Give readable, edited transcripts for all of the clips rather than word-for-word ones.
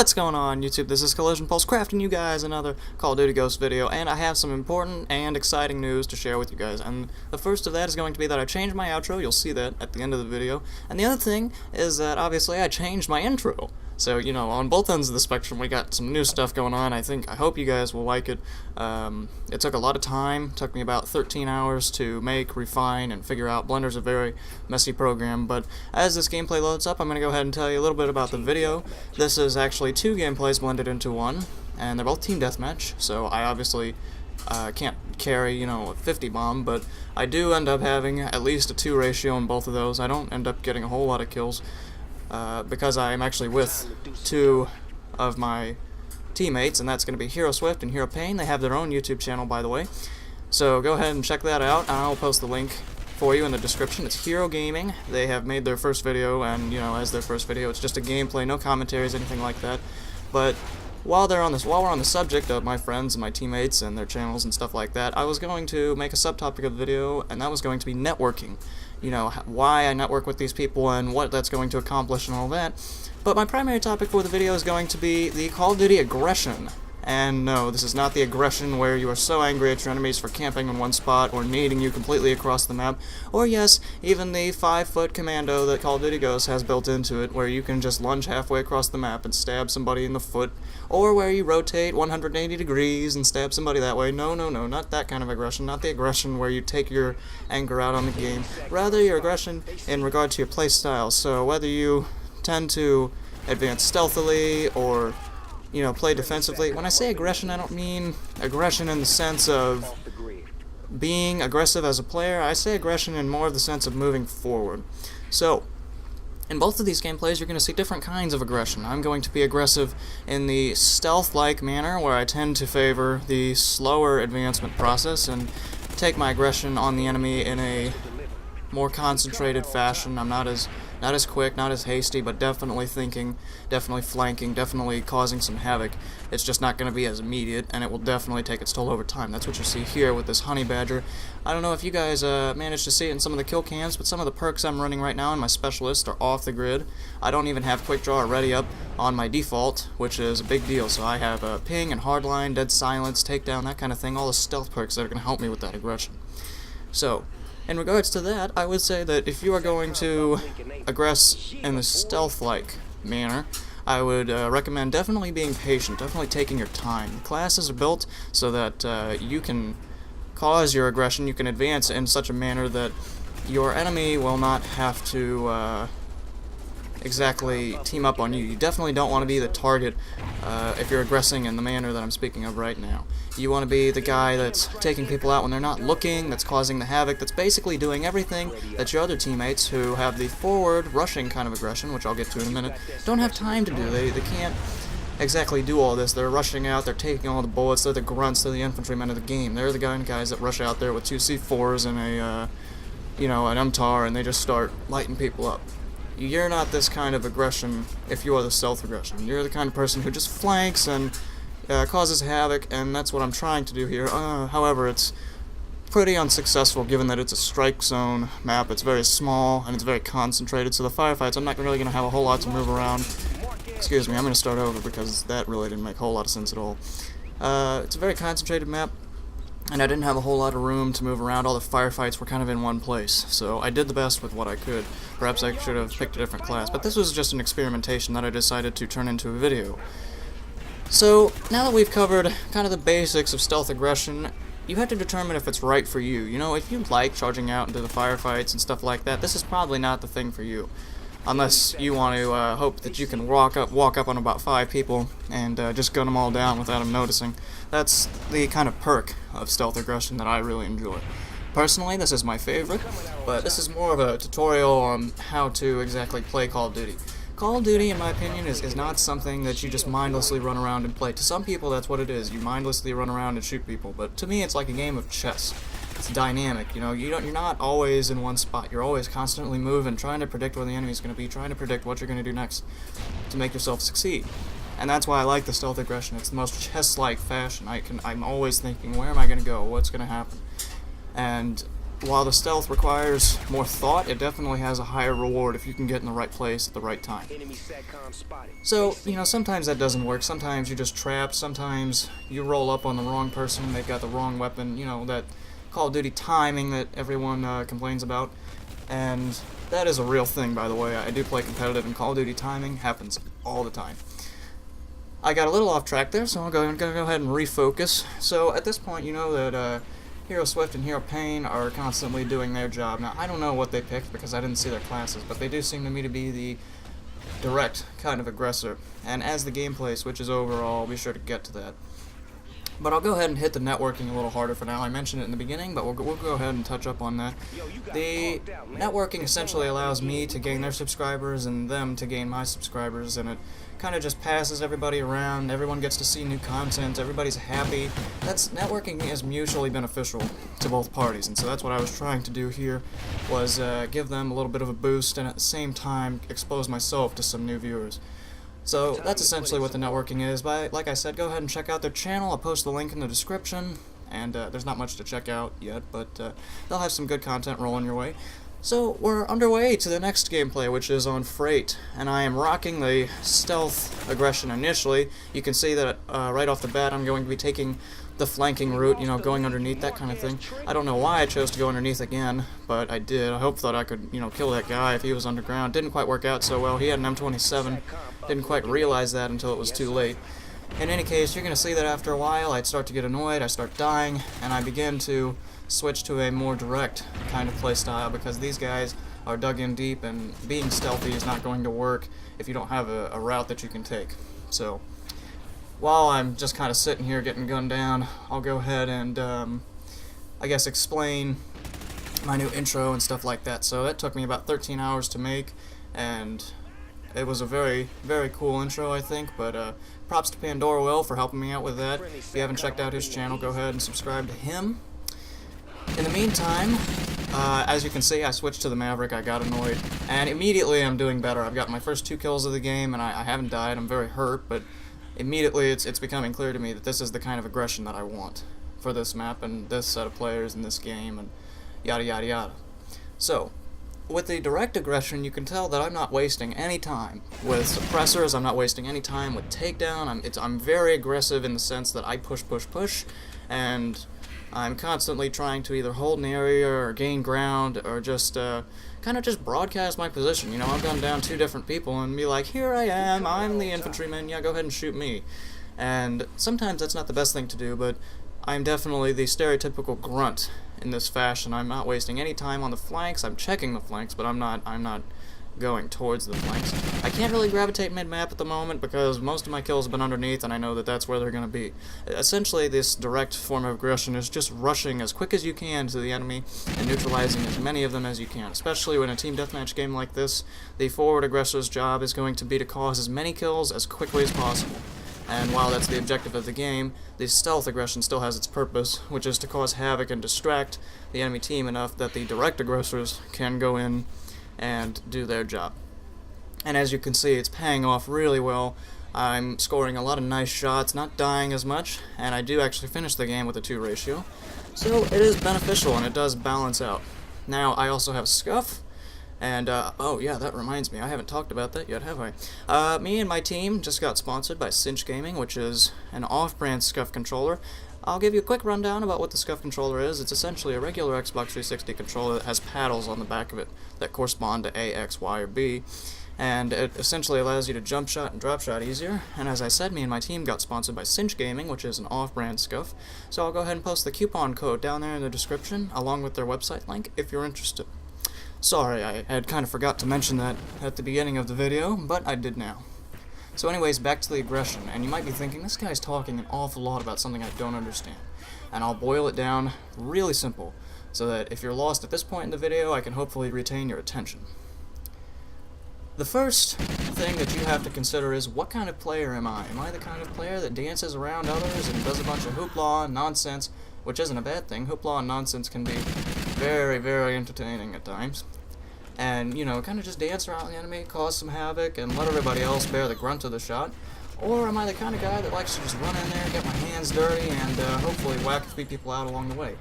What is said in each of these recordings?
What's going on, YouTube? This is Collision Pulse crafting you guys another Call of Duty Ghost video, and I have some important and exciting news to share with you guys. And the first of that is going to be that I changed my outro. You'll see that at the end of the video. And the other thing is that obviously I changed my intro. So, you know, on both ends of the spectrum, we got some new stuff going on. I hope you guys will like it. It took a lot of time. It took me about 13 hours to make, refine, and figure out. Blender's a very messy program, but as this gameplay loads up, I'm going to go ahead and tell you a little bit about the video. This is actually two gameplays blended into one, and they're both team deathmatch, so I obviously can't carry, you know, a 50 bomb, but I do end up having at least a 2 ratio in both of those. I don't end up getting a whole lot of kills. Because I'm actually with two of my teammates, and that's going to be Hero Swift and Hero Pain. They have their own YouTube channel, by the way, so go ahead and check that out, and I'll post the link for you in the description. It's Hero Gaming. They have made their first video, and, you know, as their first video, it's just a gameplay, no commentaries, anything like that. But while we're on the subject of my friends and my teammates and their channels and stuff like that, I was going to make a subtopic of the video, and that was going to be networking. You know, why I network with these people and what that's going to accomplish and all that. But my primary topic for the video is going to be the Call of Duty aggression. And no, this is not the aggression where you are so angry at your enemies for camping in one spot or nading you completely across the map. Or yes, even the 5-foot commando that Call of Duty Ghosts has built into it, where you can just lunge halfway across the map and stab somebody in the foot. Or where you rotate 180 degrees and stab somebody that way. No, not that kind of aggression. Not the aggression where you take your anger out on the game. Rather, your aggression in regard to your playstyle. So whether you tend to advance stealthily or, you know, play defensively. When I say aggression, I don't mean aggression in the sense of being aggressive as a player. I say aggression in more of the sense of moving forward. So, in both of these gameplays, you're going to see different kinds of aggression. I'm going to be aggressive in the stealth-like manner, where I tend to favor the slower advancement process and take my aggression on the enemy in a more concentrated fashion. I'm not as quick, not as hasty, but definitely thinking, definitely flanking, definitely causing some havoc. It's just not going to be as immediate, and it will definitely take its toll over time. That's what you see here with this honey badger. I don't know if you guys managed to see it in some of the kill cams, but some of the perks I'm running right now in my specialist are off the grid. I don't even have quick draw already up on my default, which is a big deal. So I have ping and hardline, dead silence, takedown, that kind of thing, all the stealth perks that are going to help me with that aggression. So, in regards to that, I would say that if you are going to aggress in the stealth-like manner, I would recommend definitely being patient, definitely taking your time. Classes are built so that you can cause your aggression, you can advance in such a manner that your enemy will not have to exactly team up on you. You definitely don't want to be the target if you're aggressing in the manner that I'm speaking of right now. You want to be the guy that's taking people out when they're not looking, that's causing the havoc, that's basically doing everything that your other teammates who have the forward rushing kind of aggression, which I'll get to in a minute, don't have time to do. They can't exactly do all this. They're rushing out, they're taking all the bullets, they're the grunts, they're the infantrymen of the game. They're the guys that rush out there with 2 C4s and a, you know, an MTAR, and they just start lighting people up. You're not this kind of aggression if you are the stealth aggression. You're the kind of person who just flanks and causes havoc, and that's what I'm trying to do here. However, it's pretty unsuccessful given that it's a strike zone map. It's very small and it's very concentrated, so the firefights, I'm not really going to have a whole lot to move around. Excuse me, I'm going to start over because that really didn't make a whole lot of sense at all. It's a very concentrated map, and I didn't have a whole lot of room to move around. All the firefights were kind of in one place, so I did the best with what I could. Perhaps I should have picked a different class, but this was just an experimentation that I decided to turn into a video. So, now that we've covered kind of the basics of stealth aggression, you have to determine if it's right for you. You know, if you like charging out into the firefights and stuff like that, this is probably not the thing for you. Unless you want to hope that you can walk up on about 5 people and just gun them all down without them noticing. That's the kind of perk of stealth aggression that I really enjoy. Personally, this is my favorite, but this is more of a tutorial on how to exactly play Call of Duty. Call of Duty, in my opinion, is not something that you just mindlessly run around and play. To some people, that's what it is. You mindlessly run around and shoot people, but to me, it's like a game of chess. It's dynamic, you know. You're not always in one spot. You're always constantly moving, trying to predict where the enemy's going to be, trying to predict what you're going to do next to make yourself succeed. And that's why I like the stealth aggression. It's the most chess-like fashion. I'm always thinking, where am I going to go? What's going to happen? And while the stealth requires more thought, it definitely has a higher reward if you can get in the right place at the right time. So, you know, sometimes that doesn't work. Sometimes you're just trapped. Sometimes you roll up on the wrong person. They've got the wrong weapon. You know, that Call of Duty timing that everyone complains about. And that is a real thing, by the way. I do play competitive, and Call of Duty timing happens all the time. I got a little off track there, so I'm going to go ahead and refocus. So at this point, you know that Hero Swift and Hero Pain are constantly doing their job. Now, I don't know what they picked because I didn't see their classes, but they do seem to me to be the direct kind of aggressor. And as the gameplay switches over, I'll be sure to get to that. But I'll go ahead and hit the networking a little harder for now. I mentioned it in the beginning, but we'll go ahead and touch up on that. The networking essentially allows me to gain their subscribers and them to gain my subscribers, and it kind of just passes everybody around. Everyone gets to see new content. Everybody's happy. Networking is mutually beneficial to both parties, and so that's what I was trying to do here, was give them a little bit of a boost and at the same time expose myself to some new viewers. So that's essentially what the networking is. But like I said, go ahead and check out their channel. I'll post the link in the description, and there's not much to check out yet, but they'll have some good content rolling your way. So we're underway to the next gameplay, which is on Freight, and I am rocking the stealth aggression initially. You can see that right off the bat I'm going to be taking the flanking route, you know, going underneath, that kind of thing. I don't know why I chose to go underneath again, but I did. I hoped that I could, you know, kill that guy if he was underground. Didn't quite work out so well. He had an M27. Didn't quite realize that until it was too late. In any case, you're going to see that after a while I'd start to get annoyed, I start dying, and I begin to switch to a more direct kind of playstyle, because these guys are dug in deep, and being stealthy is not going to work if you don't have a route that you can take. So while I'm just kind of sitting here getting gunned down, I'll go ahead and I guess explain my new intro and stuff like that. So that took me about 13 hours to make, and it was a very, very cool intro, I think, but props to Pandora Will for helping me out with that. If you haven't checked out his channel, go ahead and subscribe to him. In the meantime, as you can see, I switched to the Maverick. I got annoyed, and immediately I'm doing better. I've got my first 2 kills of the game, and I haven't died. I'm very hurt, but immediately it's becoming clear to me that this is the kind of aggression that I want for this map and this set of players in this game, and yada yada yada. So with the direct aggression, you can tell that I'm not wasting any time with suppressors. I'm not wasting any time with takedown. I'm very aggressive in the sense that I push, and I'm constantly trying to either hold an area or gain ground or just kind of just broadcast my position. You know, I'll gun down 2 different people and be like, here I am, I'm the infantryman, yeah, go ahead and shoot me. And sometimes that's not the best thing to do, but I'm definitely the stereotypical grunt in this fashion. I'm not wasting any time on the flanks. I'm checking the flanks, but I'm not going towards the flanks. I can't really gravitate mid-map at the moment because most of my kills have been underneath, and I know that that's where they're going to be. Essentially, this direct form of aggression is just rushing as quick as you can to the enemy and neutralizing as many of them as you can. Especially in a team deathmatch game like this, the forward aggressor's job is going to be to cause as many kills as quickly as possible. And while that's the objective of the game, the stealth aggression still has its purpose, which is to cause havoc and distract the enemy team enough that the direct aggressors can go in and do their job. And as you can see, it's paying off really well. I'm scoring a lot of nice shots, not dying as much, and I do actually finish the game with a 2 ratio. So it is beneficial, and it does balance out. Now, I also have Scuff. And, oh yeah, that reminds me, I haven't talked about that yet, have I? Me and my team just got sponsored by Cinch Gaming, which is an off-brand Scuff controller. I'll give you a quick rundown about what the Scuff controller is. It's essentially a regular Xbox 360 controller that has paddles on the back of it that correspond to A, X, Y, or B. And it essentially allows you to jump shot and drop shot easier. And as I said, me and my team got sponsored by Cinch Gaming, which is an off-brand Scuff. So I'll go ahead and post the coupon code down there in the description, along with their website link, if you're interested. Sorry, I had kind of forgot to mention that at the beginning of the video, but I did now. So anyways, back to the aggression, and you might be thinking, this guy's talking an awful lot about something I don't understand. And I'll boil it down really simple, so that if you're lost at this point in the video, I can hopefully retain your attention. The first thing that you have to consider is, what kind of player am I? Am I the kind of player that dances around others and does a bunch of hoopla and nonsense, which isn't a bad thing. Hoopla and nonsense can be very, very entertaining at times. And, you know, kind of just dance around the enemy, cause some havoc, and let everybody else bear the grunt of the shot? Or am I the kind of guy that likes to just run in there, get my hands dirty, and hopefully whack a few people out along the way?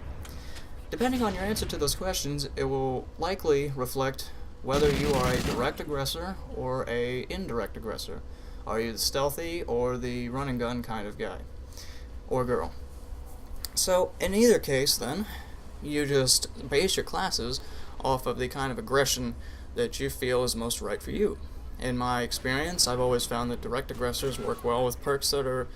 Depending on your answer to those questions, it will likely reflect whether you are a direct aggressor or a indirect aggressor. Are you the stealthy or the run and gun kind of guy or girl? So in either case, then, you just base your classes off of the kind of aggression that you feel is most right for you. In my experience, I've always found that direct aggressors work well with perks that are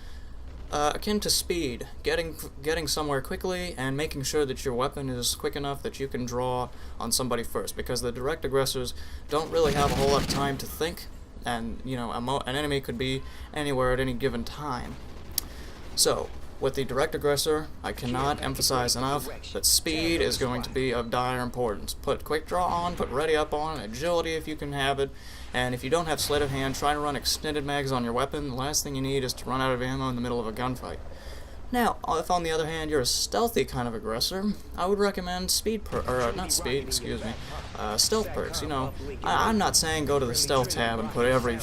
akin to speed, getting somewhere quickly and making sure that your weapon is quick enough that you can draw on somebody first, because the direct aggressors don't really have a whole lot of time to think, and an enemy could be anywhere at any given time. So with the direct aggressor, I cannot emphasize enough that speed is going to be of dire importance. Put quick draw on, put ready up on, agility if you can have it, and if you don't have sleight of hand, try to run extended mags on your weapon. The last thing you need is to run out of ammo in the middle of a gunfight. Now, if on the other hand you're a stealthy kind of aggressor, I would recommend stealth perks. I'm not saying go to the stealth tab and put every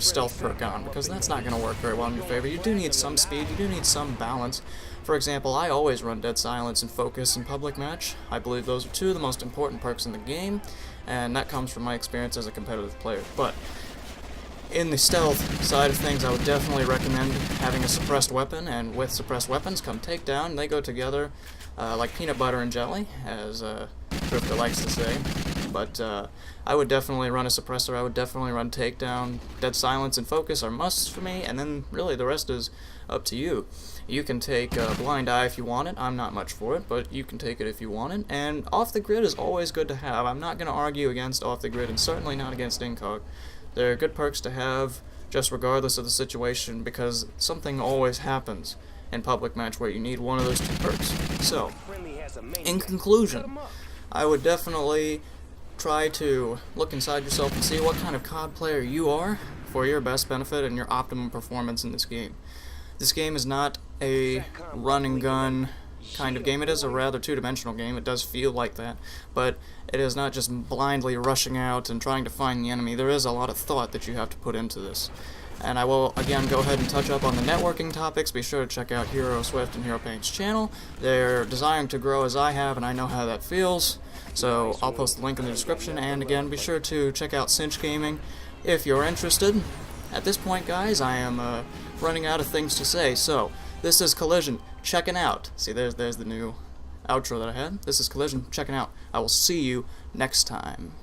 stealth perk on, because that's not going to work very well in your favor. You do need some speed, you do need some balance. For example, I always run Dead Silence and Focus in public match. I believe those are two of the most important perks in the game, and that comes from my experience as a competitive player. But in the stealth side of things, I would definitely recommend having a suppressed weapon, and with suppressed weapons come takedown. They go together like peanut butter and jelly, as Drifter likes to say. But I would definitely run a suppressor, I would definitely run takedown. Dead Silence and Focus are musts for me, and then really the rest is up to you. You can take Blind Eye if you want it. I'm not much for it, but you can take it if you want it. And Off the Grid is always good to have. I'm not going to argue against Off the Grid, and certainly not against Incog. They're good perks to have, just regardless of the situation, because something always happens in public match where you need one of those two perks. So, in conclusion, I would definitely try to look inside yourself and see what kind of CoD player you are for your best benefit and your optimum performance in this game. This game is not a run and gun kind of game. It is a rather two-dimensional game. It does feel like that, but it is not just blindly rushing out and trying to find the enemy. There is a lot of thought that you have to put into this. And I will again go ahead and touch up on the networking topics. Be sure to check out Hero Swift and Hero Paint's channel. They're desiring to grow as I have, and I know how that feels. So I'll post the link in the description, and again, be sure to check out Cinch Gaming if you're interested. At this point, guys, I am running out of things to say, so this is Collision, checking out. See, there's the new outro that I had. This is Collision, checking out. I will see you next time.